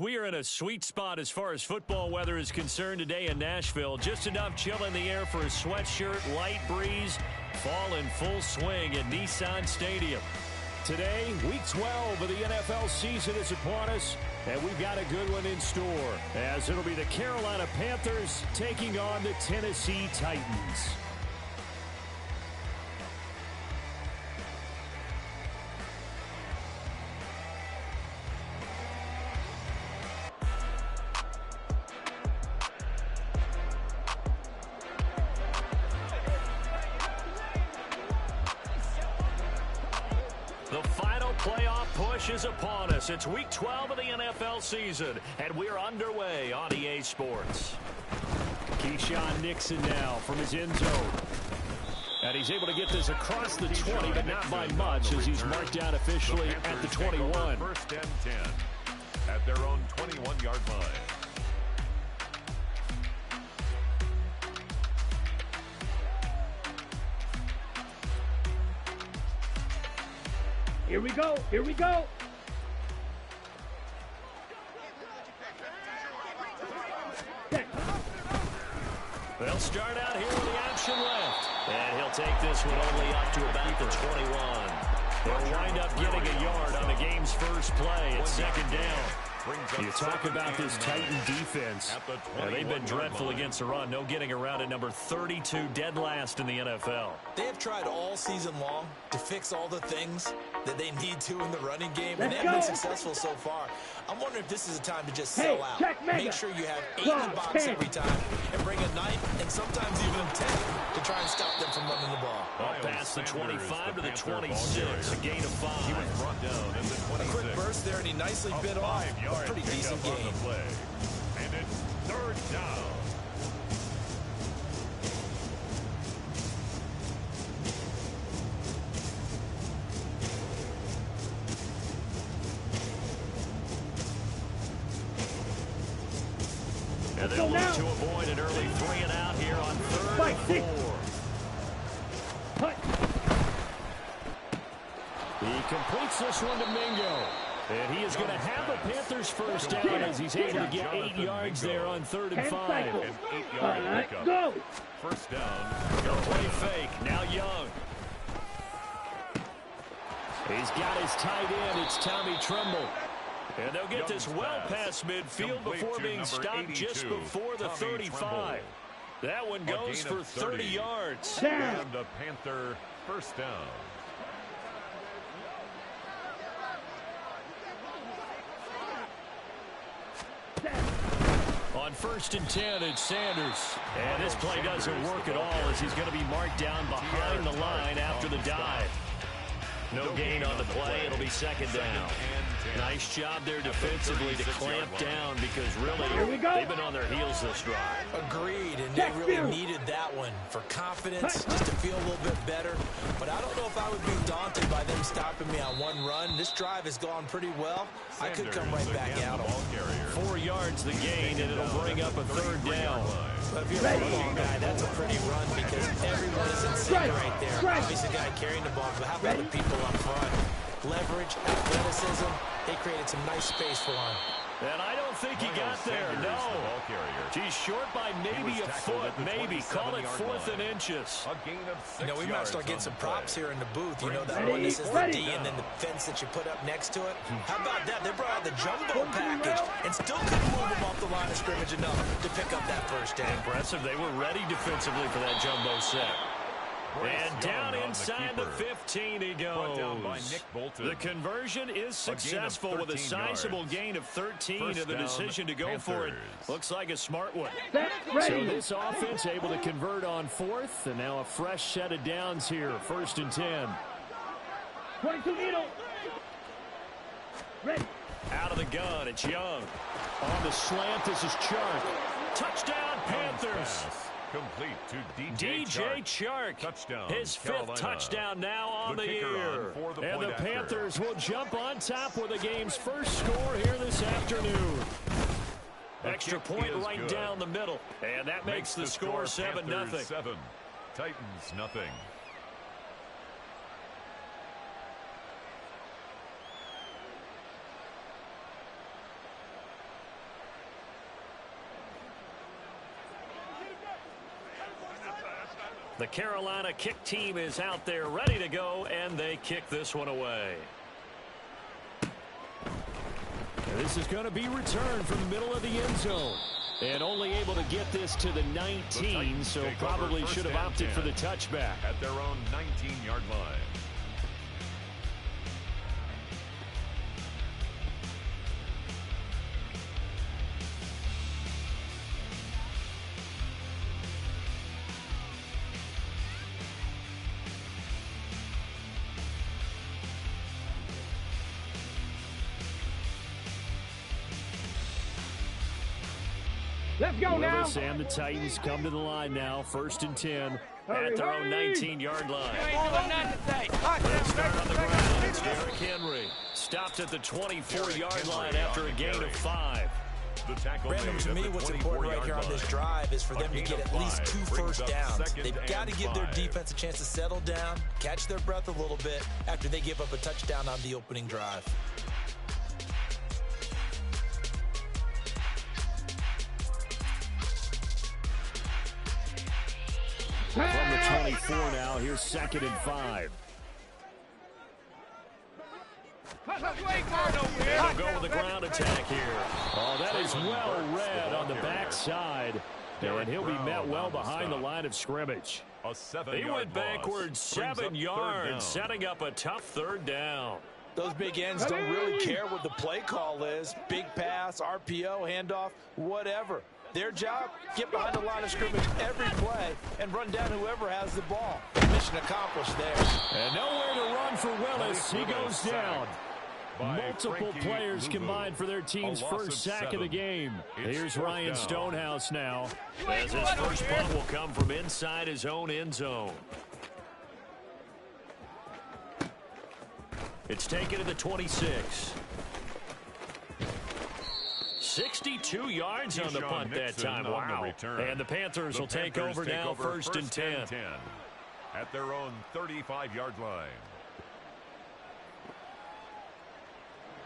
We are in a sweet spot as far as football weather is concerned today in Nashville. Just enough chill in the air for a sweatshirt, light breeze, fall in full swing at Nissan Stadium. Today, Week 12 of the NFL season is upon us, and we've got a good one in store, as it'll be the Carolina Panthers taking on the Tennessee Titans. The final playoff push is upon us. It's Week 12 of the NFL season, and we're underway on EA Sports. Keyshawn Nixon now from his end zone. And he's able to get this across the 20, but not by much, as he's marked down officially at the 21. First and 10 at their own 21-yard line. Here we go. Here we go. They'll start out here with the option left. And he'll take this one only up to about the 21. They'll wind up getting a yard on the game's first play. It's second down. You talk about this Titan defense. They've been dreadful against the run. No getting around at number 32, dead last in the NFL. They have tried all season long to fix all the things that they need to in the running game, and they've been successful so far. I'm wondering if this is a time to just sell out. Make sure you have 8 in the box every time, and bring a 9 and sometimes even a 10 to try and stop them from running the ball. Up past the 25 to the 26, a gain of 5. He was brought down at the 26. A quick burst there, and he nicely bit off. A pretty decent game. And it's third down. And they'll look to avoid an early 3 and out here on third and 4. He completes this one to Mingo. And he is going to have the Panthers first down as he's able to get 8 yards there on third and 5. An 8-yard pickup. Go. First down. They'll play fake. Now Young. He's got his tight end. It's Tommy Tremble. And they'll get this well past midfield before being stopped just before the 35. That one goes for 30 yards. And the Panther first down. On first and 10, it's Sanders. And this play doesn't work at all as he's going to be marked down behind the line after the dive. No gain on the play. It'll be second down. Nice job there defensively to clamp down because really they've been on their heels this drive. Agreed, and they really needed that one for confidence, just to feel a little bit better. But I don't know if I would be daunted by them stopping me on one run. This drive has gone pretty well. I could come right back at them. 4 yards the gain, and it'll bring up a third down. But if you're a football guy, that's a pretty run because everyone is in sync right there. Obviously, the guy carrying the ball, but how about the people up front? Leverage, athleticism, they created some nice space for him. And I don't think he got there, no. He's short by maybe a foot, maybe. Call it 4th and inches. You know, we might start getting some props here in the booth. You know, that one that says the D and then the fence that you put up next to it. How about that? They brought out the jumbo package and still couldn't move them off the line of scrimmage enough to pick up that first down. Impressive. They were ready defensively for that jumbo set. And down inside the 15 he goes. The conversion is successful with a sizable gain of 13 and the decision to go for it. Looks like a smart one. So this offense able to convert on 4th, and now a fresh set of downs here. First and 10. 22 needle. Ready. Out of the gun, it's Young. On the slant, this is Chark. Touchdown, Panthers. Complete to DJ Chark. Touchdown. His 5th touchdown now on the year. And the Panthers will jump on top with the game's first score here this afternoon. Extra point right down the middle. And that makes the score 7-0. Titans nothing. The Carolina kick team is out there ready to go, and they kick this one away. This is going to be returned from the middle of the end zone. And only able to get this to the 19, so probably should have opted for the touchback. At their own 19-yard line. Let's go now. Willis and the Titans come to the line now. 1st and 10 at their own 19-yard line. Let's start on the ground. It's Derrick Henry. Stopped at the 24-yard line after a gain of 5. Brandon, to me, what's important right here on this drive is for them to get at least 2 first downs. They've got to give their defense a chance to settle down, catch their breath a little bit after they give up a touchdown on the opening drive. From the 24 now, here's 2nd and 5. They'll go with the ground attack here. Oh, that is well read on the backside. And he'll be met well behind the line of scrimmage. He went backwards 7 yards, setting up a tough 3rd down. Those big ends don't really care what the play call is. Big pass, RPO, handoff, whatever. Their job, get behind the line of scrimmage every play and run down whoever has the ball. Mission accomplished there. And nowhere to run for Willis. He goes down. Multiple players combined for their team's first sack of the game. Here's Ryan Stonehouse now, as his first punt will come from inside his own end zone. It's taken to the 26. 62 yards on the punt that time. Wow. And the Panthers will take over now, 1st and 10. At their own 35-yard line.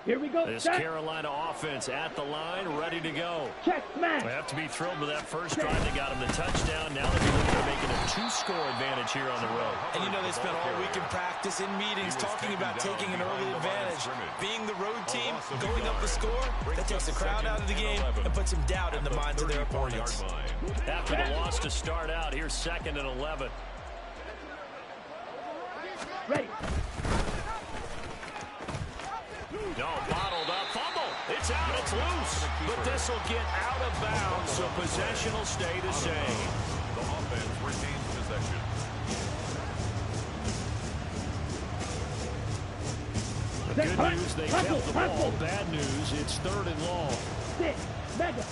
Here we go. This Carolina offense at the line, ready to go. Check, smash. They have to be thrilled with that first drive. They got him the touchdown. Now they'll be looking at making a 2-score advantage here on the road. And you know they spent all week in practice, in meetings, talking about taking an early advantage. Being the road team, going up the score, that takes the crowd out of the game and puts some doubt in the minds of their opponents. After the loss to start out, here's 2nd and 11. Ready. No, bottled up, fumble. It's out, it's loose. But this will get out of bounds, so possession will stay the same. The offense retains possession. The good news, they kept the ball. Bad news, it's 3rd and long. 6, mega.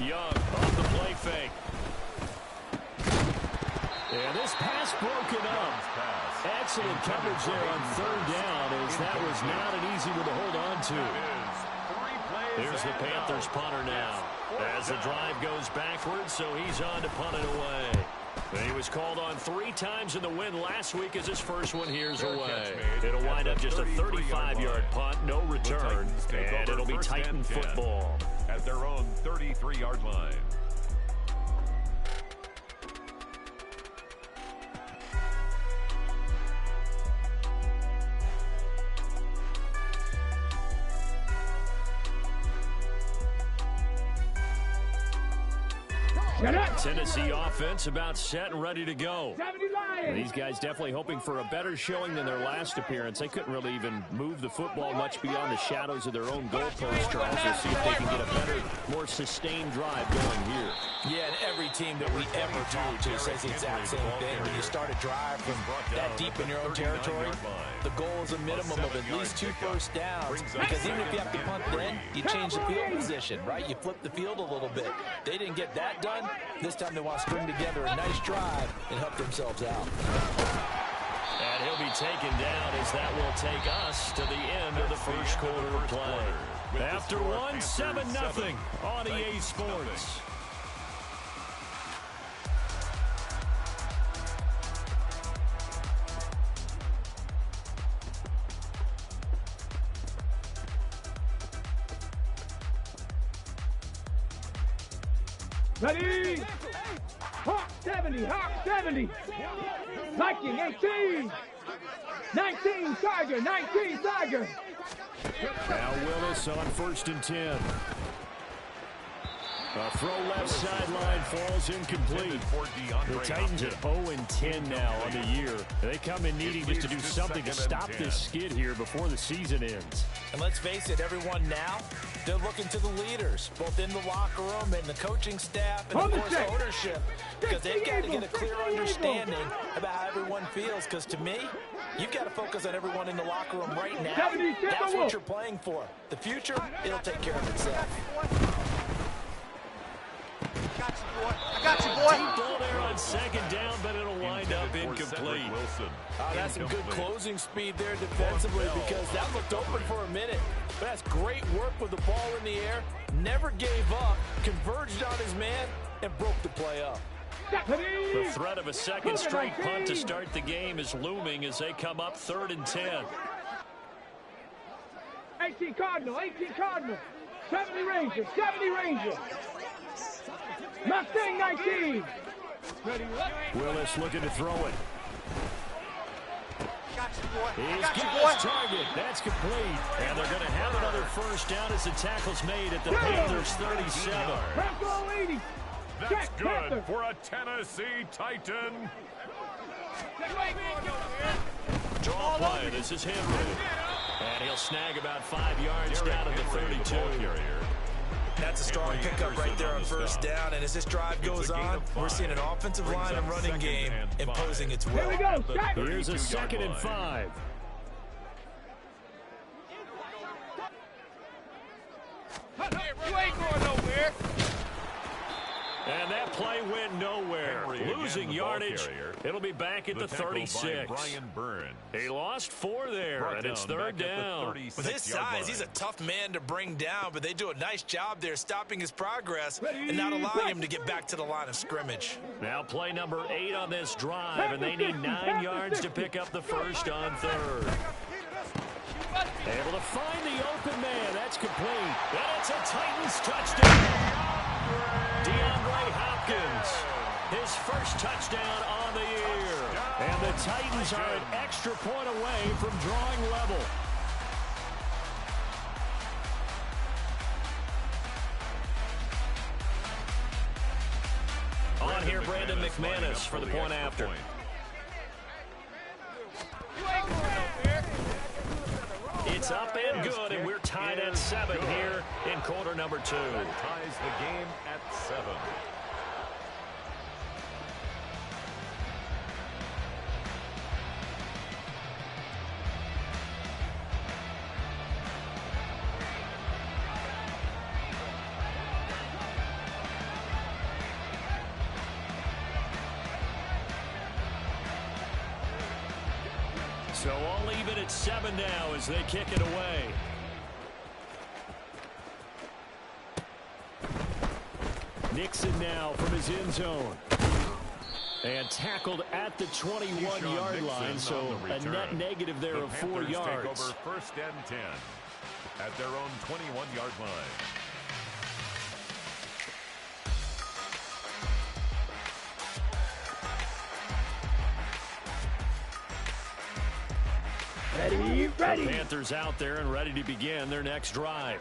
Young off the play fake. And this pass broken up. Excellent coverage there on 3rd down, as that was not an easy one to hold on to. Here's the Panthers punter now, as the drive goes backwards, so he's on to punt it away. And he was called on 3 times in the win last week, as his first one here's away. It'll wind up just a 35-yard punt, no return, and it'll be Titan football. At their own 33-yard line. Tennessee offense about set and ready to go. These guys definitely hoping for a better showing than their last appearance. They couldn't really even move the football much beyond the shadows of their own goalpost, Charles. We'll see if they can get a better, more sustained drive going here. Yeah, and every team that we ever talk to says the exact same thing. When you start a drive from that deep in your own territory, the goal is a minimum of at least 2 first downs. Because even if you have to punt then, you change the field position, right? You flip the field a little bit. They didn't get that done. This time they want to string together a nice drive and help themselves out. And he'll be taken down, as that will take us to the end of the first quarter of play. After one, 7-0 on EA Sports. Ready? Hawk 70, Hawk 70. Viking 18. 19, Tiger, 19, Tiger. Now Willis on 1st and 10. A throw left sideline falls incomplete. The Titans at 0-10 now on the year. They come in needing just to do something to stop this skid here before the season ends. And let's face it, everyone now, they're looking to the leaders, both in the locker room and the coaching staff and, of course, ownership, because they've got to get a clear understanding about how everyone feels, because to me, you've got to focus on everyone in the locker room right now. That's what you're playing for. The future, it'll take care of itself. I got you, boy. Deep ball there on 2nd down, but it'll wind up incomplete. That's some good closing speed there defensively, because that looked open for a minute. But that's great work with the ball in the air. Never gave up, converged on his man, and broke the play up. The threat of a second straight punt to start the game is looming as they come up 3rd and 10. 18 Cardinal, 18 Cardinal. 70 Ranger, 70 Ranger. Mustang 19. Willis looking to throw it. He's got you, got boy. his target. That's complete. And they're going to have another first down as the tackle's made at the Panthers 37. Purple 80. That's Check, good Panther. for a Tennessee Titan. Draw play. This is Henry. And he'll snag about 5 yards down at the 32. That's a strong pickup right there on 1st down, and as this drive goes on, we're seeing an offensive line and running game imposing its will. Here we go. Here's a 2nd and 5. You ain't going nowhere. And that play went nowhere. Losing yardage. It'll be back at the 36. He lost 4 there, and it's 3rd down. With his size, he's a tough man to bring down, but they do a nice job there stopping his progress and not allowing him to get back to the line of scrimmage. Now play number 8 on this drive, and they need 9 yards to pick up the first on 3rd. Able to find the open man. That's complete. And it's a Titans touchdown. DeAndre Hopkins, his first touchdown on the year. And the Titans are an extra point away from drawing level. On here, Brandon McManus for the point after. It's up and good, and we're tied at 7 here in quarter number 2. That ties the game at 7. So all even at 7 now as they kick it away. Nixon now from his end zone. And tackled at the 21-yard line, so a net negative there of 4 yards. Take over 1st and 10 at their own 21-yard line. Ready. The Panthers out there and ready to begin their next drive.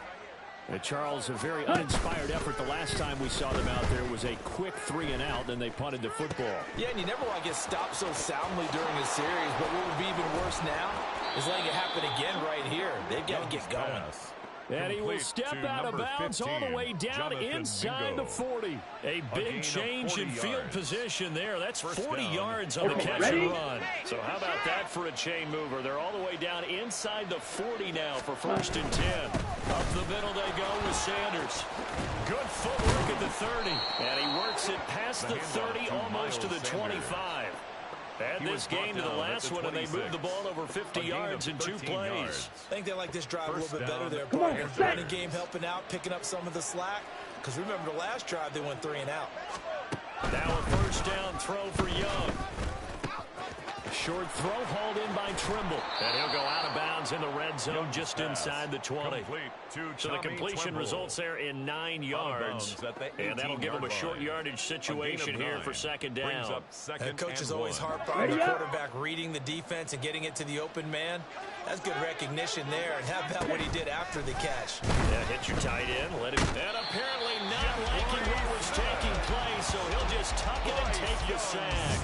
And Charles, a very uninspired effort. The last time we saw them out there was a quick 3-and-out, then they punted the football. Yeah, and you never want to get stopped so soundly during a series, but what would be even worse now is letting it happen again right here. They've got to get going. And he will step out of bounds all the way down inside the 40. A big change in field position there. That's 40 yards on the catch and run. So how about that for a chain mover? They're all the way down inside the 40 now for 1st and 10. Up the middle they go with Sanders. Good footwork at the 30. And he works it past the 30 almost to the 25. Add this game to the last one, and they moved the ball over 50 yards in 2 plays. I think they like this drive a little bit better there, partner. Running game helping out, picking up some of the slack. Because remember the last drive, they went 3-and-out. Now a 1st down throw for Young. short throw hauled in by Trimble. And he'll go out of bounds in the red zone just inside the 20. So the completion results there in 9 yards. And that'll give him a short yardage situation here for second down. The coach is always harp on the quarterback reading the defense and getting it to the open man. That's good recognition there. And how about what he did after the catch? Yeah, hit your tight end. Let him. And apparently not liking what was taking place, so he'll just tuck it and take the sack.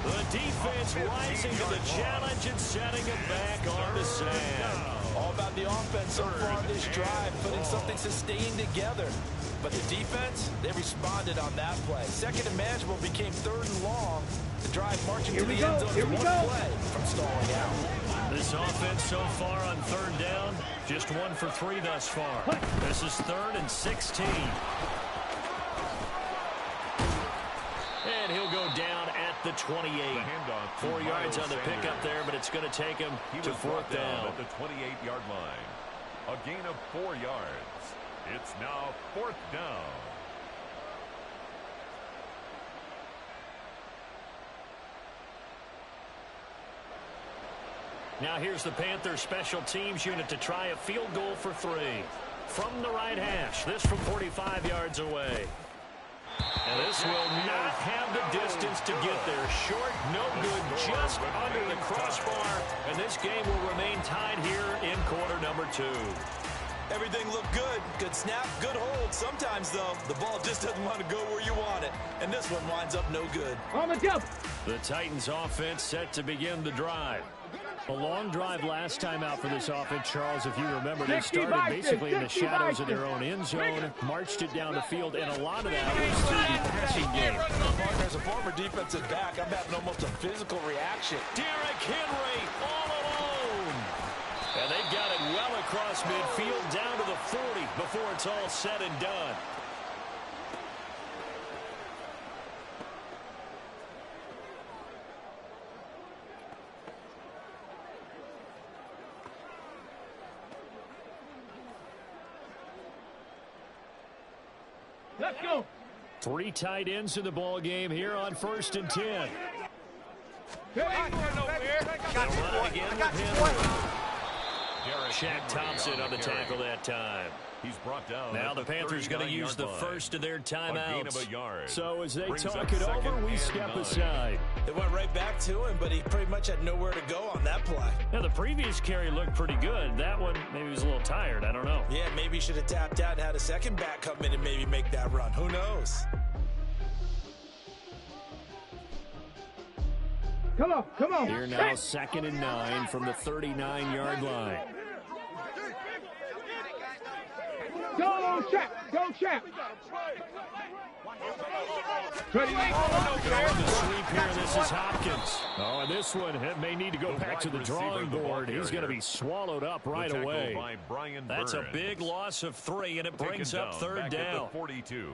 The defense rising to the challenge and setting it back on the sack. All about the offense so far this drive, putting something sustained together. But the defense, they responded on that play. Second and manageable became third and long. The drive marching to the end zone with one play from stalling out. This offense so far on third down, just 1 for 3 thus far. This is 3rd and 16. And he'll go down at the 28. 4 yards on the pickup there, but it's going to take him to 4th down. At the 28-yard line. A gain of 4 yards. It's now 4th down. Now here's the Panthers special teams unit to try a field goal for 3. From the right hash, this from 45 yards away. And this will not have the distance to get there. Short, no good, just under the crossbar. And this game will remain tied here in quarter number 2. Everything looked good. Good snap, good hold. Sometimes, though, the ball just doesn't want to go where you want it. And this one winds up no good. On the jump. The Titans offense set to begin the drive. A long drive last time out for this offense, Charles. If you remember, they started basically in the shadows of their own end zone, marched it down the field, and a lot of that was through the passing game. As a former defensive back, I'm having almost a physical reaction. Derrick Henry all alone. And they've got it well across midfield down to the 40 before it's all said and done. Let's go. 3 tight ends in the ball game here on 1st and 10. I ain't going nowhere. I got you, boy. I got you, boy. Shaq Thompson on the tackle that time. He's brought down. Now the Panthers going to use the first of their timeouts. Yard. So as they talk it over, we step aside. It went right back to him, but he pretty much had nowhere to go on that play. Now the previous carry looked pretty good. That one, maybe he was a little tired. I don't know. Yeah, maybe he should have tapped out and had a second back come in and maybe make that run. Who knows? Come on, come on. Here now 2nd and 9 from the 39-yard line. Go, Shaq. Go, Shaq. The sweep here, this is Hopkins. Oh, and this one may need to go back to the drawing board. He's going to be swallowed up right away. That's a big loss of 3, and it brings up 3rd down.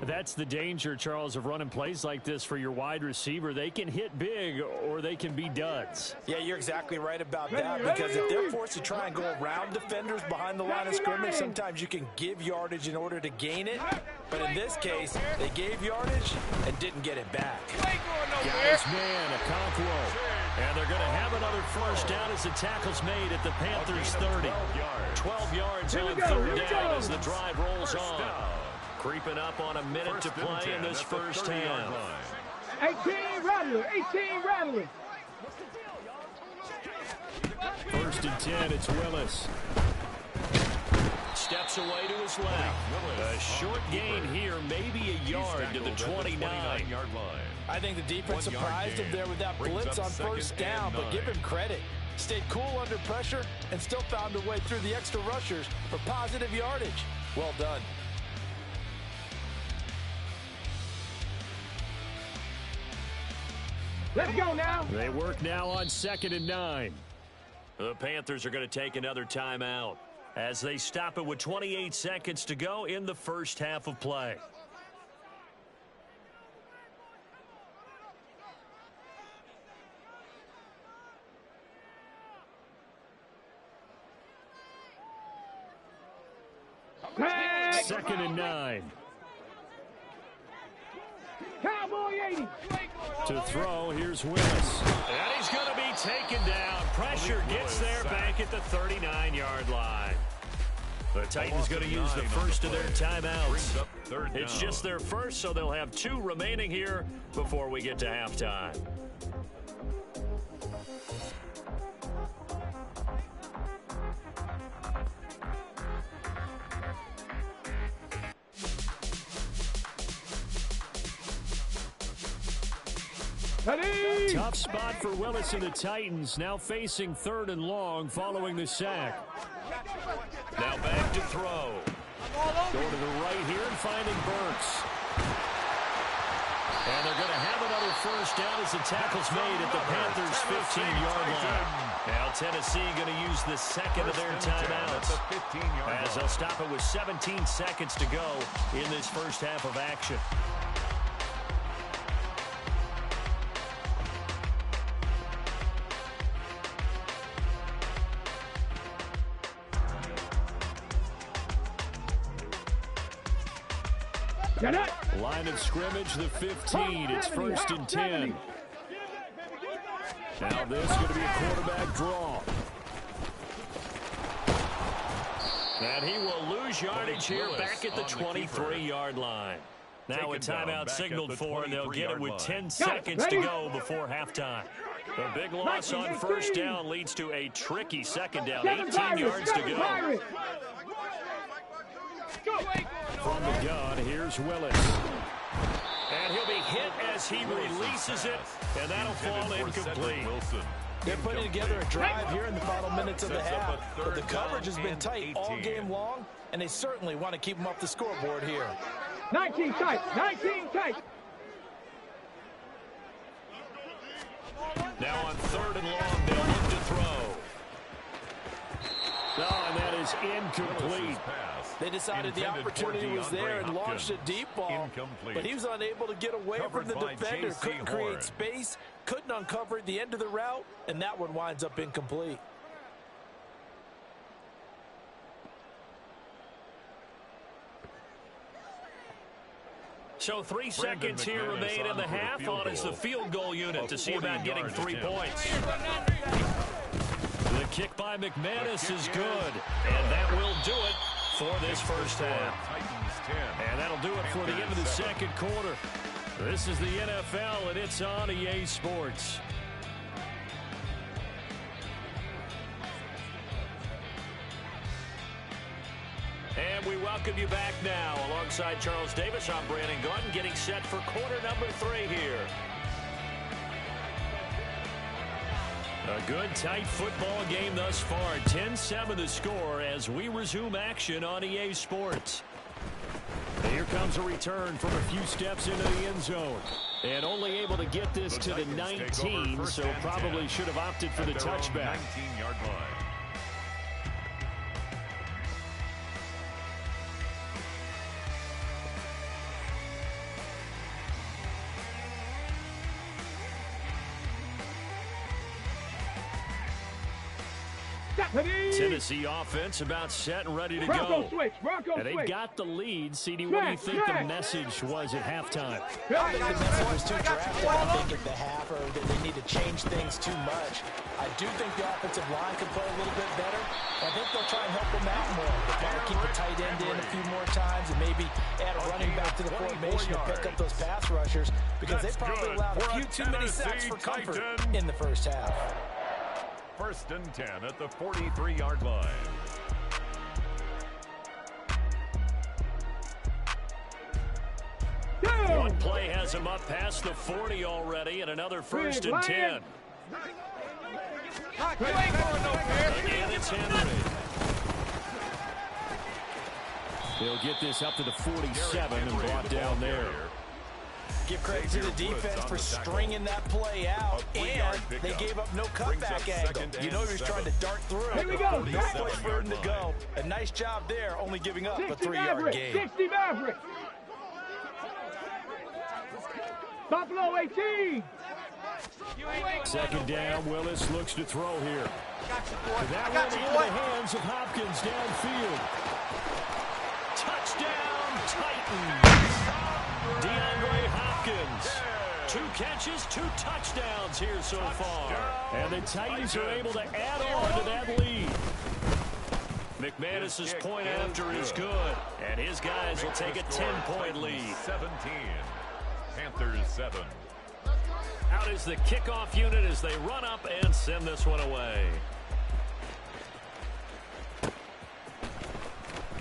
That's the danger, Charles, of running plays like this for your wide receiver. They can hit big, or they can be duds. Yeah, you're exactly right about that, because if they're forced to try and go around defenders behind the line of scrimmage, sometimes you can give yardage in order to gain it. But in this case, they gave yardage and didn't get it back. Got his man, Okonkwo. And they're going to have another first down as the tackle's made at the Panthers' 30. 12 yards on 3rd down as the drive rolls on. Creeping up on a minute to play in this first half. 18 rattler, 18 rattler. 1st and 10, it's Willis. Steps away to his left. A short gain here, maybe a yard to the 29-yard line. I think the defense surprised him there with that blitz on 1st down, but give him credit. Stayed cool under pressure and still found a way through the extra rushers for positive yardage. Well done. Let's go now. They work now on 2nd and 9. The Panthers are going to take another timeout as they stop it with 28 seconds to go in the first half of play. Hey. 2nd and 9. Count Cowboy 80. To throw, here's Willis. And he's going to be taken down. Pressure gets there back at the 39-yard line. The Titans going to use the first of their timeouts. It's just their first, so they'll have 2 remaining here before we get to halftime. Tough spot for Willis and the Titans, now facing 3rd and long following the sack. Now back to throw. Going to the right here and finding Burks. And they're going to have another first down as the tackle's made at the Panthers' 15-yard line. Now Tennessee going to use the second of their timeouts as they'll stop it with 17 seconds to go in this first half of action. Line of scrimmage, the 15. It's 1st and 10. Now this is going to be a quarterback draw. And he will lose yardage here back at the 23-yard line. Now a timeout signaled for, and they'll get it with 10 seconds to go before halftime. The big loss on first down leads to a tricky second down. 18 yards to go. From the gun, here's Willis. And he'll be hit as he releases it, and that'll fall incomplete. They're putting together a drive here in the final minutes of the half, but the coverage has been tight all game long, and they certainly want to keep them off the scoreboard here. 19 tight, 19 tight. Now on 3rd and long, they'll look to throw. No, and that is incomplete. They decided the opportunity was there and launched a deep ball, but he was unable to get away from the defender. Couldn't create space, couldn't uncover the end of the route, and that one winds up incomplete. So 3 seconds here remain in the half on as the field goal unit to see about getting 3 points. The kick by McManus is good, and that will do it for this first half. And that'll do it for the end of the second quarter. This is the NFL, and it's on EA Sports. And we welcome you back now. Alongside Charles Davis, I'm Brandon Gordon, getting set for quarter number 3 here. A good, tight football game thus far. 10-7 the score as we resume action on EA Sports. And here comes a return from a few steps into the end zone. And only able to get this to the 19, so probably should have opted for the touchback. 19-yard line. Tennessee offense about set and ready to go. And they got the lead. CD, what do you think the message was at halftime? I think the message was too drafted, I think, at the half, or that they need to change things too much. I do think the offensive line could play a little bit better. I think they'll try and help them out more. They'll probably keep the tight end in a few more times and maybe add a running back to the formation and pick up those pass rushers, because they probably allowed a few too many sacks for comfort in the first half. 1st and 10 at the 43-yard line. One play has him up past the 40 already, and another 1st and 10. Again, it's Henry. He'll get this up to the 47 and brought down there. Give credit to the defense for stringing that play out, and they gave up no cutback angle. You know he was trying to dart through. Here we go. No place for him to go. A nice job there, only giving up a 3-yard gain. 60 Maverick. Buffalo 18. 2nd down, Willis looks to throw here. That will be in the hands of Hopkins downfield. Touchdown, Titans. DeAndre Hopkins 2 catches, 2 touchdowns here so far. And the Titans are able to add on to that lead. McManus's point after is good. And his guys will take a 10-point lead. 17. Panthers 7. Out is the kickoff unit as they run up and send this one away.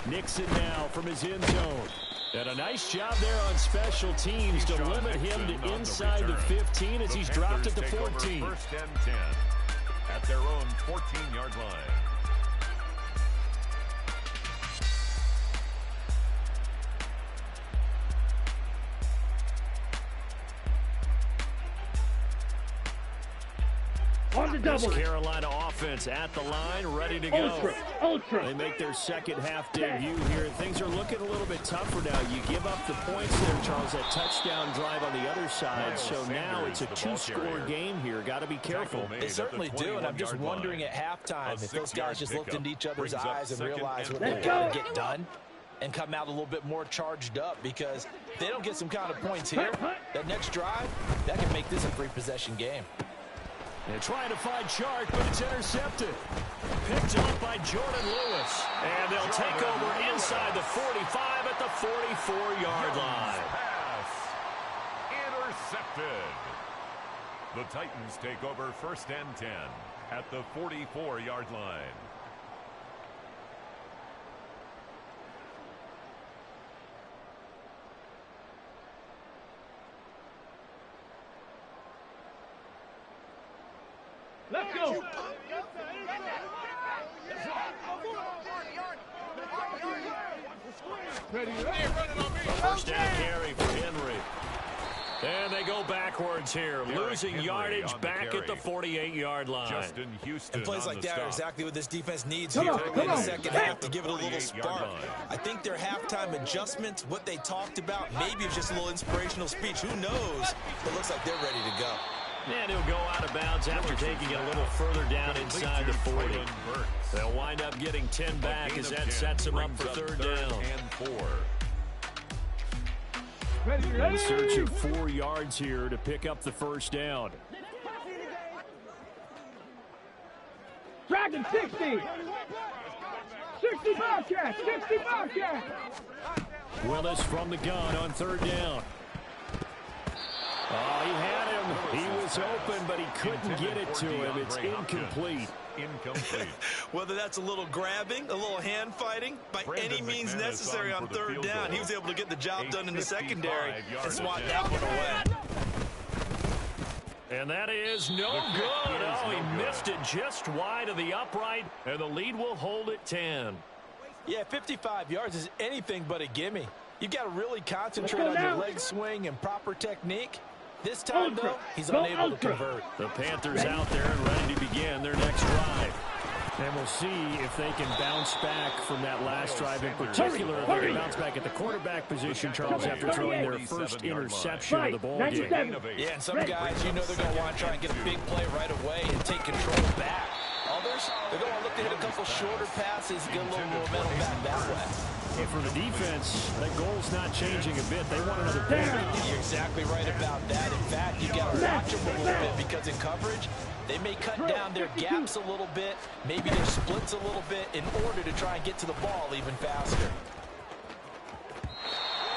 Nixon now from his end zone. And a nice job there on special teams to limit him to inside the 15 as he's dropped it to 14. First and 10 at their own 14-yard line. On the double. This Carolina offense at the line, ready to go. Ultra. They make their second half debut here. Things are looking a little bit tougher now. You give up the points there, Charles, that touchdown drive on the other side. So now it's a 2-score game here. Got to be careful. They certainly do, and I'm just wondering at halftime if those guys just looked into each other's eyes and realized what they got to get done and come out a little bit more charged up, because if they don't get some kind of points here, that next drive, that can make this a 3-possession game. They're trying to find Chark, but it's intercepted. Picked up by Jordan Lewis. And they'll take over inside the 45 at the 44-yard line. Pass. Intercepted. The Titans take over first and 10 at the 44-yard line. Let's go. First down carry for Henry. And they go backwards here, losing yardage back at the 48-yard line. Justin Houston. And plays like that are exactly what this defense needs Come here on, in the second half to give it a little spark. line. I think their halftime adjustments, what they talked about, maybe it's just a little inspirational speech. Who knows? It looks like they're ready to go. And he'll go out of bounds after taking it a little further down inside the 40. They'll wind up getting 10 back as that sets them up for third down. And 4. In search of 4 yards here to pick up the first down. Dragon 60. 60 Bobcat. 60 Bobcat. Willis from the gun on third down. Oh, he had him. He was open, but he couldn't get it to him. It's incomplete. Incomplete. Whether that's a little grabbing, a little hand fighting, by any means necessary on third down, he was able to get the job done in the secondary and swat that one away. And that is no good. Oh, he missed it just wide of the upright, and the lead will hold at 10. Yeah, 55 yards is anything but a gimme. You've got to really concentrate on your leg swing and proper technique. This time, though, he's unable to convert. The Panthers out there and ready to begin their next drive. And we'll see if they can bounce back from that last drive in particular. If they can bounce back at the quarterback position, Charles, after throwing their first interception of the ball game. Yeah, and some guys, you know they're going to want to try and get a big play right away and take control back. Others, they're going to look to hit a couple shorter passes, get a little momentum back that way. And for the defense, that goal's not changing a bit. They want another point. You're exactly right about that. In fact, you got to watch them a little bit, because in coverage, they may cut down their gaps a little bit, maybe their splits a little bit, in order to try and get to the ball even faster.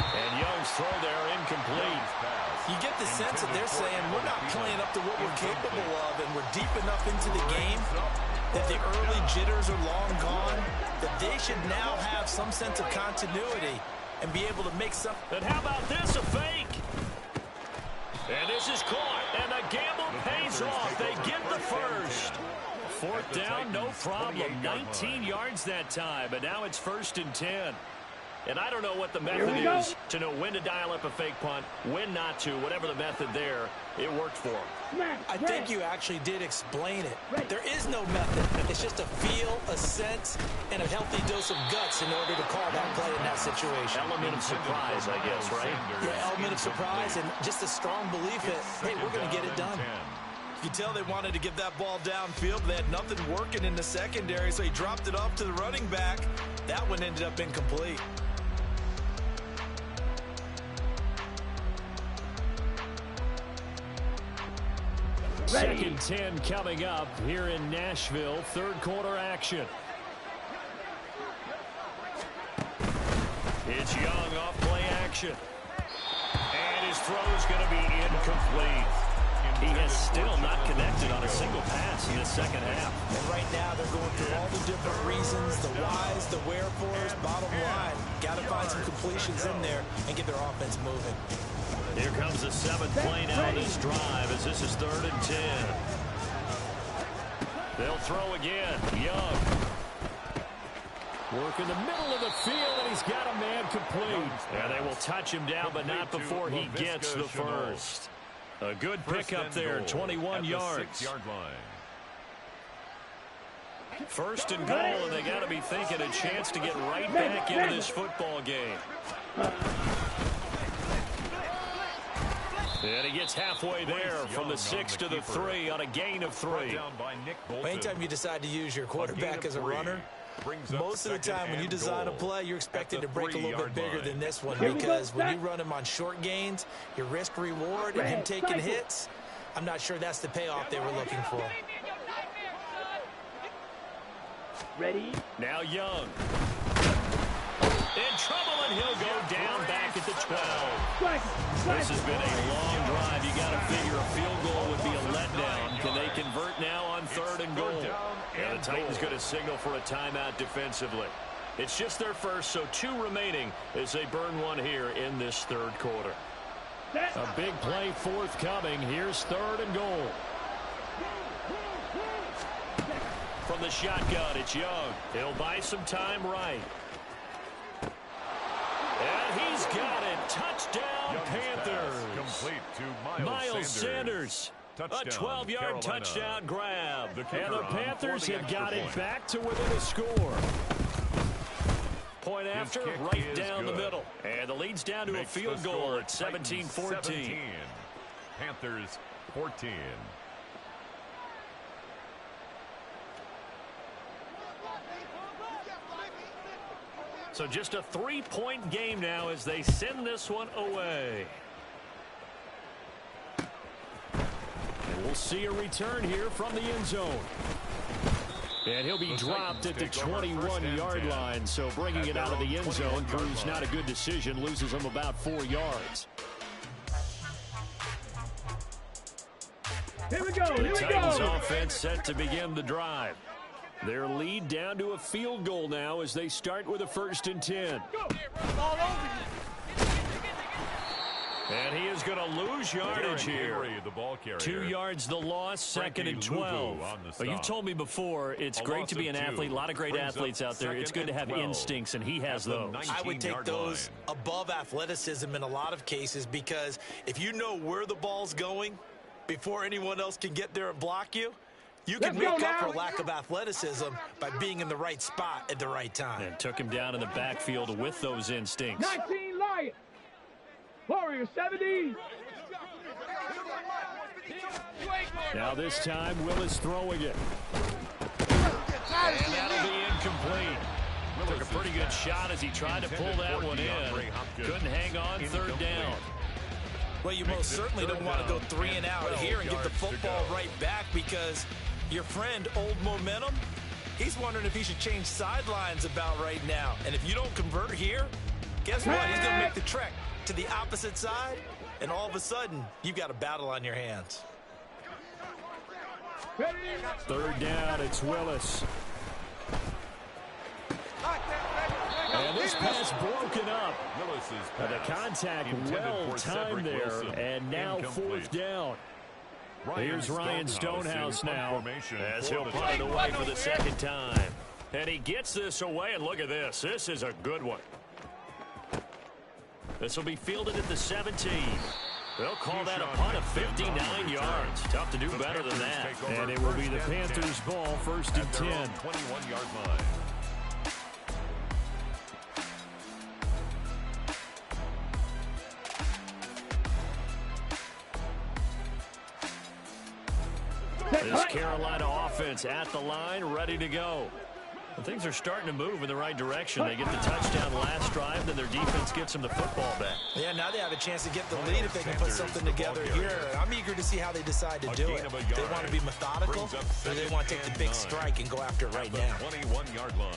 And Young's throw there incomplete. You get the sense that they're saying we're not playing up to what we're capable of, and we're deep enough into the game that the early jitters are long gone, that they should now have some sense of continuity and be able to make some. And how about this, a fake? And this is caught, and the gamble pays off. They get the first. Fourth down, no problem. 19 yards that time, but now it's 1st and 10. And I don't know what the method is to know when to dial up a fake punt, when not to, whatever the method there, it worked for him. I think you actually did explain it. There is no method. It's just a feel, a sense, and a healthy dose of guts in order to call that play in that situation. Element of surprise, I guess, right? Yeah, element of surprise and just a strong belief that, hey, we're going to get it done. You tell they wanted to get that ball downfield, but they had nothing working in the secondary, so he dropped it off to the running back. That one ended up incomplete. Second 10 coming up here in Nashville. Third quarter action. It's Young off play action. And his throw's going to be incomplete. He has still not connected on a single pass in the second half. And right now they're going through all the different reasons, the whys, the wherefores. Bottom line, got to find some completions in there and get their offense moving. Here comes the seventh play now of this drive as this is 3rd and 10. They'll throw again. Young. Work in the middle of the field, and he's got a man complete. Yeah, they will touch him down, but not before he gets the first. A good pickup there, 21 yards. 6-yard line. First and goal, and they got to be thinking a chance to get right back into this football game. And he gets halfway there from the 6 to the 3 on a gain of 3. Anytime you decide to use your quarterback as a runner, most of the time when you design a play, you're expected to break a little bit bigger than this one, because when you run him on short gains, your risk-reward and him taking hits, I'm not sure that's the payoff they were looking for. Ready? Now Young. In trouble, and he'll go down back at the 12. This has been a long drive. You got to figure a field goal would be a letdown. Can they convert now on 3rd and goal? Yeah, the Titans going to signal for a timeout defensively. It's just their first, so 2 remaining as they burn one here in this 3rd quarter. A big play forthcoming. Here's 3rd and goal. From the shotgun, it's Young. He'll buy some time right. And he's got it. Touchdown, Panthers. Complete to Miles Sanders. A 12-yard touchdown grab. And the Panthers have got it back to within a score. Point after, right down the middle. And the lead's down to a field goal at 17-14. Panthers 14. So just a 3-point game now as they send this one away. And we'll see a return here from the end zone. And he'll be dropped at the 21-yard line. So bringing it out of the end zone proves not a good decision. Loses him about 4 yards. Here we go. Here we Titans go. offense set to begin the drive. Their lead down to a field goal now as they start with a 1st and 10. And he is going to lose yardage here. 2 yards the loss, 2nd and 12. But you've told me before, it's great to be an athlete. A lot of great athletes out there. It's good to have instincts, and he has those. I would take those above athleticism in a lot of cases, because if you know where the ball's going before anyone else can get there and block you, you can make up for lack of athleticism by being in the right spot at the right time. And took him down in the backfield with those instincts. 19 Lions. Warriors 70. Now this time, Willis throwing it. And that'll be incomplete. Took a pretty good shot as he tried to pull that one in. Couldn't hang on, 3rd down. Well, you most certainly don't want to go 3 and out here and get the football right back, because your friend, Old Momentum, he's wondering if he should change sidelines about right now. And if you don't convert here, guess what? He's going to make the trek to the opposite side, and all of a sudden, you've got a battle on your hands. 3rd down, it's Willis. And this pass broken up. The contact well timed there, and now 4th down. Here's Ryan Stonehouse now as he'll punt it away for the 2nd time. And he gets this away, and look at this. This is a good one. This will be fielded at the 17. They'll call that a punt of 59 yards. Tough to do better than that. And it will be the Panthers' ball, 1st and 10. 21-yard line. This Carolina offense at the line, ready to go. Well, things are starting to move in the right direction. They get the touchdown last drive, then their defense gets them the football back. Yeah, now they have a chance to get the lead if they can put something together here. I'm eager to see how they decide to do it. They want to be methodical, or they want to take the big strike and go after it right now. 21-yard line.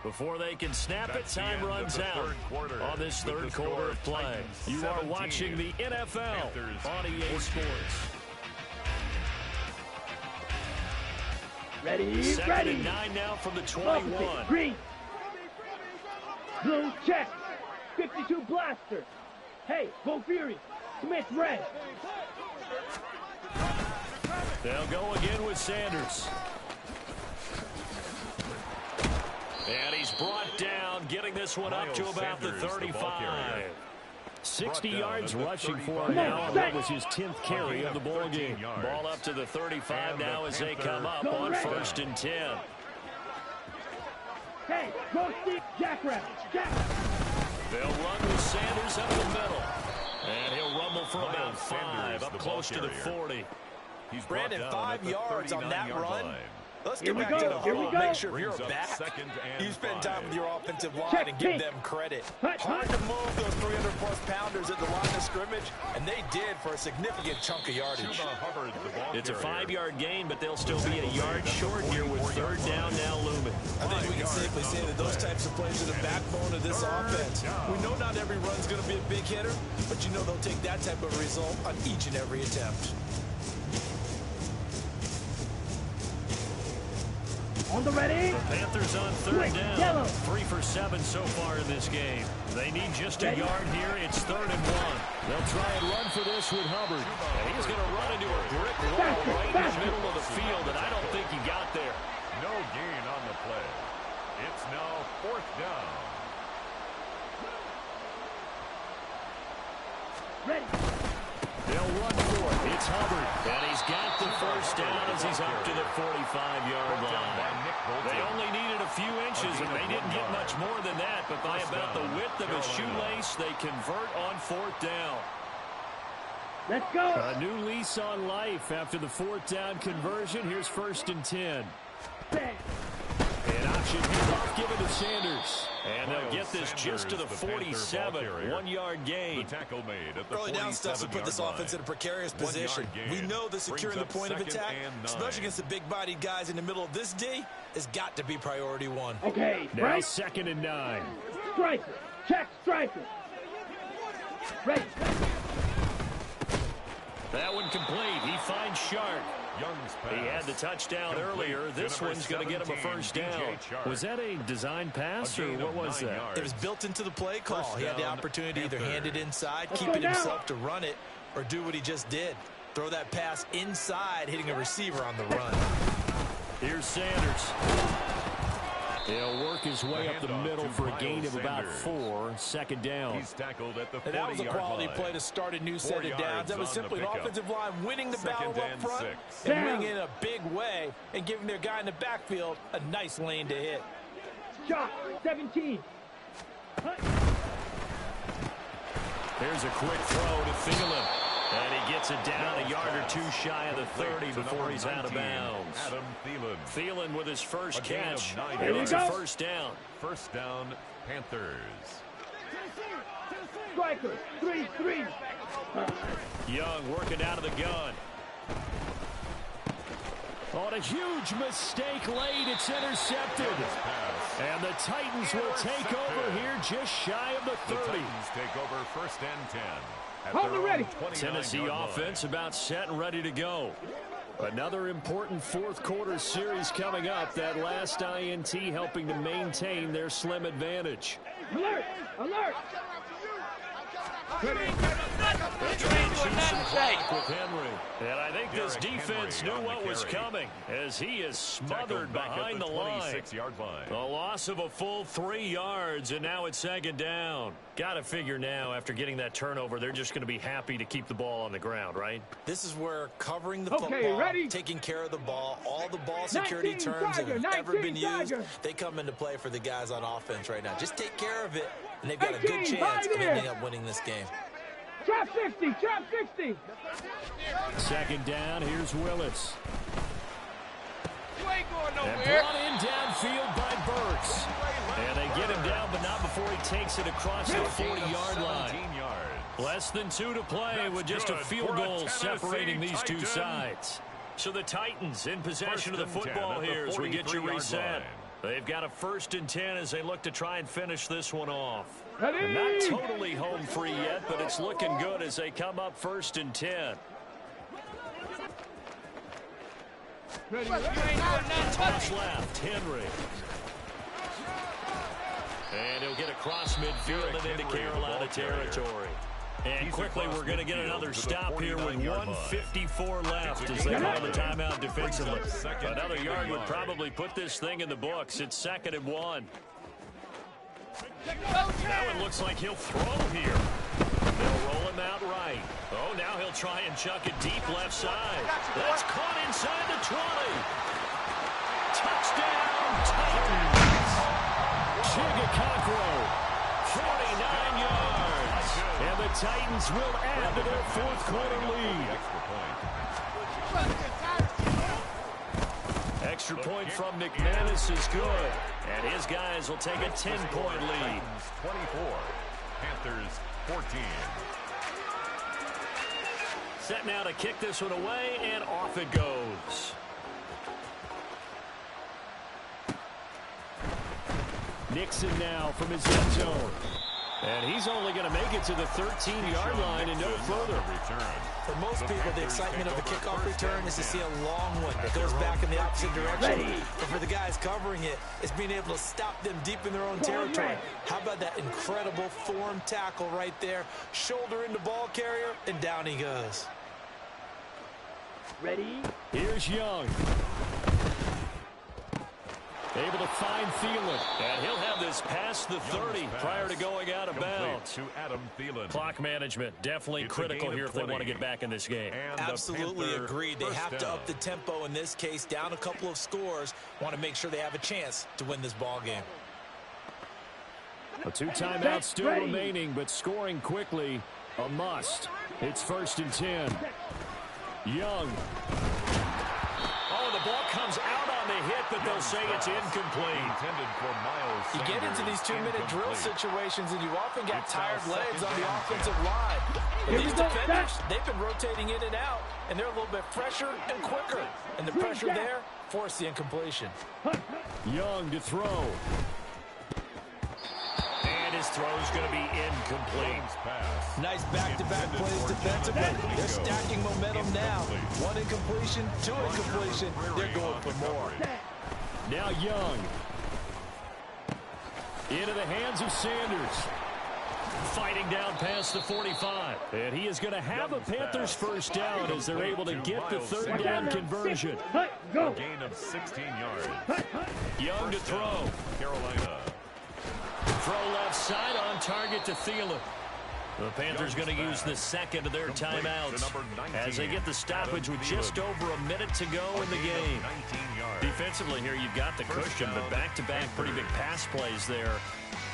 Before they can snap it, time runs out on this third quarter of play. You are watching the NFL on EA Sports. Ready, Second ready. and 9 now from the 21. Green. Blue, check. 52 blaster. Hey, go Fury. Smith, red. They'll go again with Sanders. And he's brought down, getting this one up to about the 35. 60 yards rushing for him now. That was his 10th carry of the ball game. Ball up to the 35 now as they come up on 1st and 10. Hey, go Steve. Jackrabbit. They'll run with Sanders up the middle. And he'll rumble for about 5, up close to the 40. Brandon, 5 yards on that run. Let's Here get we back to go, the here we huddle. go. Make sure if you're a back, you spend time with your offensive line and give them credit. Hard to move those 300-plus pounders at the line of scrimmage, and they did for a significant chunk of yardage. It's a 5-yard gain, but they'll still be a yard short here with 3rd down now looming. I think we can safely say that those types of plays are the backbone of this offense. We know not every run's going to be a big hitter, but you know they'll take that type of result on each and every attempt. On the ready. The Panthers on 3rd down. Yellow. 3 for 7 so far in this game. They need just a yard here. It's 3rd and 1. They'll try and run for this with Hubbard. And he's going to run into a brick wall right in the middle of the field, and I don't think he got there. No gain on the play. It's now 4th down. Ready. They'll run for it. It's Hubbard. And he's got the 1st down as he's up to the 45-yard line. They only needed a few inches, and they didn't get much more than that. But by about the width of a shoelace, they convert on 4th down. Let's go. A new lease on life after the 4th down conversion. Here's 1st and 10. Bang. An option handoff given to Sanders. And they'll get this just to the 47. 1-yard gain. Early down stuff to put this offense in a precarious position. We know that securing the point of attack, especially against the big-bodied guys in the middle of this D, has got to be priority 1. Okay, now right. 2nd and 9. Striker. Check striker. Ready. That one complete. He finds Sharp. He had the touchdown earlier. This one's going to get him a 1st down. Was that a design pass, or what was that? It was built into the play call. He had the opportunity to either hand it inside, keep it himself to run it, or do what he just did. Throw that pass inside, hitting a receiver on the run. Here's Sanders. He'll work his way up the middle for a gain of about 4. 2nd down. He's tackled at the 40-yard line. And that was a quality play to start a new set of downs. That was simply an offensive line winning the battle up front and winning in a big way and giving their guy in the backfield a nice lane to hit. Shot. 17. Here's a quick throw to Thielen. And he gets it down a yard or 2 shy of the 30 before he's out of bounds. Adam Thielen with his first catch. There It's you a go. 1st down. 1st down, Panthers. Striker. 3. Young working out of the gun. On a huge mistake late, it's intercepted. And the Titans will take over here just shy of the 30. The Titans take over 1st and 10. Hold it ready. Tennessee offense about set and ready to go. Another important 4th quarter series coming up. That last INT helping to maintain their slim advantage. Alert. Alert. Ready. With Henry. And I think this defense knew what was coming as he is smothered behind the line. A loss of a full 3 yards, and now it's second down. Got to figure now, after getting that turnover, they're just going to be happy to keep the ball on the ground, right? This is where covering the football, taking care of the ball, all the ball security terms that have ever been used, they come into play for the guys on offense right now. Just take care of it, and they've got a good chance of ending up winning this game. Trap 60, trap 60. Second down, here's Willis. You ain't going nowhere. And brought in downfield by Burks. And they get him down, but not before he takes it across the 40-yard line. Less than 2 to play with just a field goal separating these two sides. So the Titans in possession of the football here as we get you reset. They've got a 1st and 10 as they look to try and finish this one off. They're not totally home free yet, but it's looking good as they come up 1st and 10. Toss left, Henry. And he'll get across midfield and into Carolina territory. And quickly, we're going to get another stop here with 1:54 left as they call the timeout defensively. Another yard would probably put this thing in the books. It's 2nd and 1. Now it looks like he'll throw here. They'll roll him out right. Oh, now he'll try and chuck it deep left side. That's caught inside the 20. Touchdown, Titans. Chigacocro, 49 yards. And the Titans will add to their 4th quarter lead. Extra point from McManus is good. And his guys will take a 10-point lead. 24, Panthers 14. Set now to kick this one away, and off it goes. Nixon now from his end zone. And he's only going to make it to the 13-yard line and no further. For most people, the excitement of the kickoff return is to see a long one that goes back in the opposite direction. But for the guys covering it, it's being able to stop them deep in their own territory. How about that incredible form tackle right there? Shoulder into ball carrier, and down he goes. Ready? Here's Young. Able to find Thielen. And he'll have this past the 30 prior to going out of bounds. To Adam Thielen. Clock management definitely critical here if they want to get back in this game. Absolutely agreed. They have to up the tempo in this case, down a couple of scores. Want to make sure they have a chance to win this ball game. A 2 timeouts still remaining, but scoring quickly a must. It's 1st and 10. Young. Oh, the ball comes out on the hit, but they'll say it's incomplete. Intended for Miles. You get into these 2-minute drill situations, and you often get tired legs on the offensive line. But these defenders, they've been rotating in and out, and they're a little bit fresher and quicker. And the pressure there forced the incompletion. Young to throw. And his throw's going to be incomplete. Nice back-to-back plays defensively. They're stacking momentum now. 1 incompletion, 2 incompletion. They're going for more. Now Young. Into the hands of Sanders. Fighting down past the 45. And he is going to have a Panthers 1st down as they're able to get the 3rd down conversion. A gain of 16 yards. Young to throw. Carolina. Throw left side on target to Thielen. The Panthers going to use the 2nd of their timeouts as they get the stoppage with just over a minute to go in the game. Defensively here, you've got the cushion, but back-to-back pretty big pass plays there.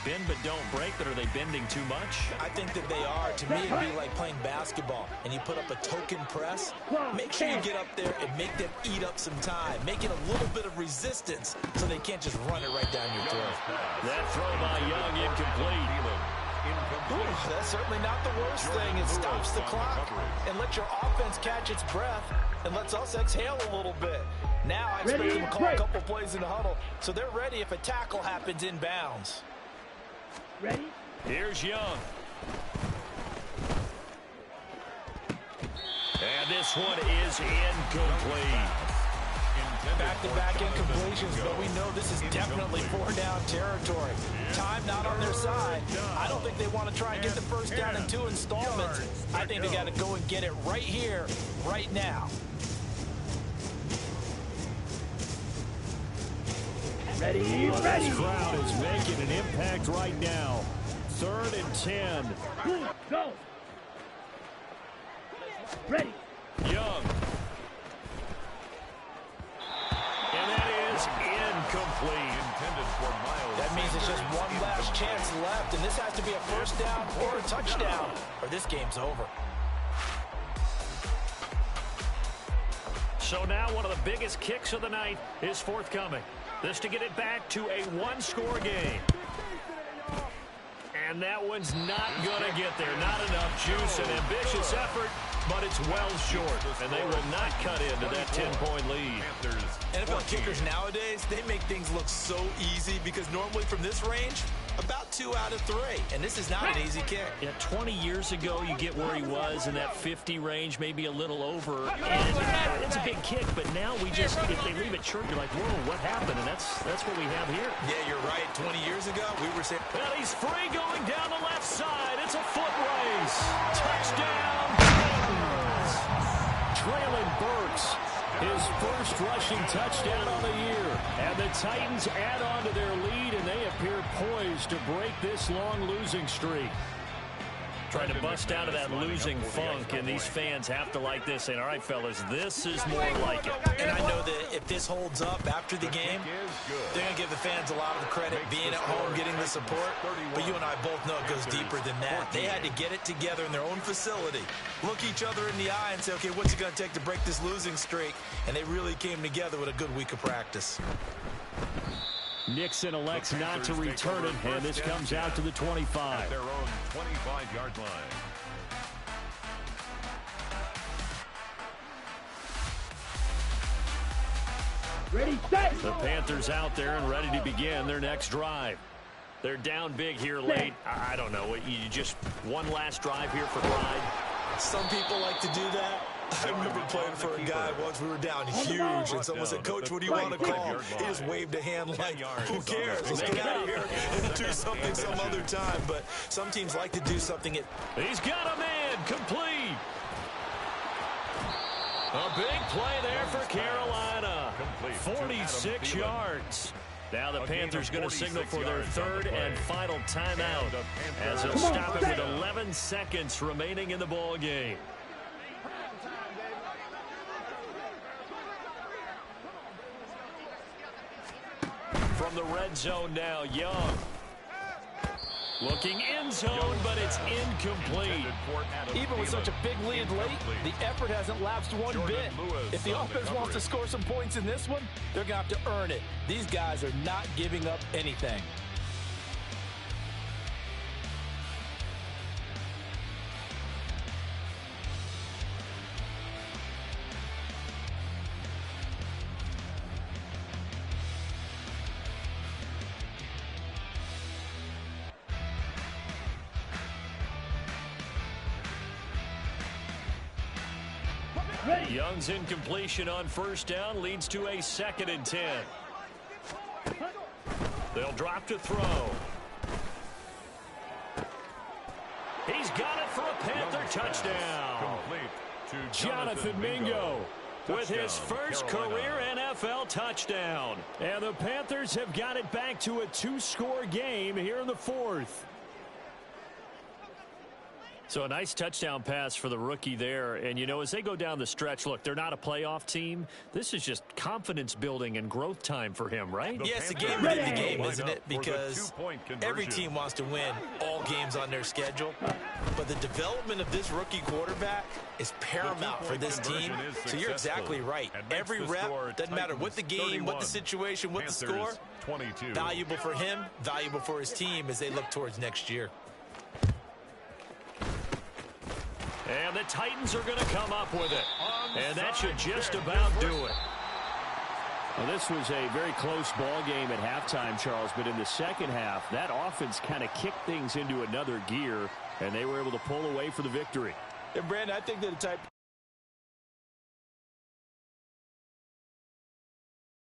Bend but don't break, but are they bending too much? I think that they are. To me, it'd be like playing basketball, and you put up a token press. Make sure you get up there and make them eat up some time. Make it a little bit of resistance so they can't just run it right down your throat. That throw by Young incomplete. Ooh, that's certainly not the worst thing. It stops the clock and lets your offense catch its breath and lets us exhale a little bit. Now I expect them to call a couple plays in the huddle, so they're ready if a tackle happens inbounds. Ready? Here's Young. And this one is incomplete. Back-to-back incompletions, but we know this is definitely 4-down territory. Time not on their side. I don't think they want to try and get the first down in 2 installments. I think they got to go and get it right here, right now. Ready. This crowd is making an impact right now. 3rd and 10. Go. Ready. Young. And that is incomplete. Intended for Miles. That means it's just one last chance left, and this has to be a first down or a touchdown, or this game's over. So now one of the biggest kicks of the night is forthcoming. This to get it back to a 1-score game. And that one's not going to get there. Not enough juice. An ambitious effort, but it's well short. And they will not cut into that 10-point lead. NFL kickers nowadays, they make things look so easy because normally from this range, about 2 out of 3. And this is not an easy kick. Yeah, 20 years ago, you get where he was in that 50 range, maybe a little over. And it's a big kick, but now we just, if they leave it short, you're like, whoa, what happened? And that's what we have here. Yeah, you're right. 20 years ago, we were saying... Well, he's free going down the left side. It's a foot race. Touchdown. Traylon Burks. His first rushing touchdown on the year. And the Titans add on to their lead, and they appear poised to break this long losing streak. Trying to bust out of that losing funk, and these fans have to like this. Saying, all right, fellas, this is more like it. And I know that if this holds up after the game, they're going to give the fans a lot of credit being at home, getting the support. But you and I both know it goes deeper than that. They had to get it together in their own facility, look each other in the eye and say, okay, what's it going to take to break this losing streak? And they really came together with a good week of practice. Nixon elects not to return it, and this comes out to the 25. At their own 25-yard line. Ready, set. The Panthers out there and ready to begin their next drive. They're down big here late. I don't know. You just one last drive here for pride. Some people like to do that. I remember playing for a guy once. We were down huge, and someone said, Coach, what do you want to call? He just waved a hand like, who cares? Let's get out of here and do something some other time. But some teams like to do something. He's got a man complete. A big play there for Carolina. 46 yards. Now the Panthers going to signal for their 3rd and final timeout as they'll stop it with 11 seconds remaining in the ball game. From the red zone now, Young. Looking end zone, but it's incomplete. Even with such a big lead late, the effort hasn't lapsed one bit. If the offense wants to score some points in this one, they're going to have to earn it. These guys are not giving up anything. Young's incompletion on first down leads to a 2nd and 10. They'll drop to throw. He's got it for a Panther touchdown. Jonathan Mingo with his first career NFL touchdown. And the Panthers have got it back to a 2-score game here in the 4th. So a nice touchdown pass for the rookie there. And, you know, as they go down the stretch, look, they're not a playoff team. This is just confidence building and growth time for him, right? Yeah, it's a game within the game, isn't it? Because every team wants to win all games on their schedule. But the development of this rookie quarterback is paramount for this team. So you're exactly right. Every rep, doesn't matter what the game, what the situation, what the score, valuable for him, valuable for his team as they look towards next year. And the Titans are going to come up with it. And that should just about do it. Well, this was a very close ball game at halftime, Charles, but in the second half, that offense kind of kicked things into another gear, and they were able to pull away for the victory. And, Brandon, I think they're the type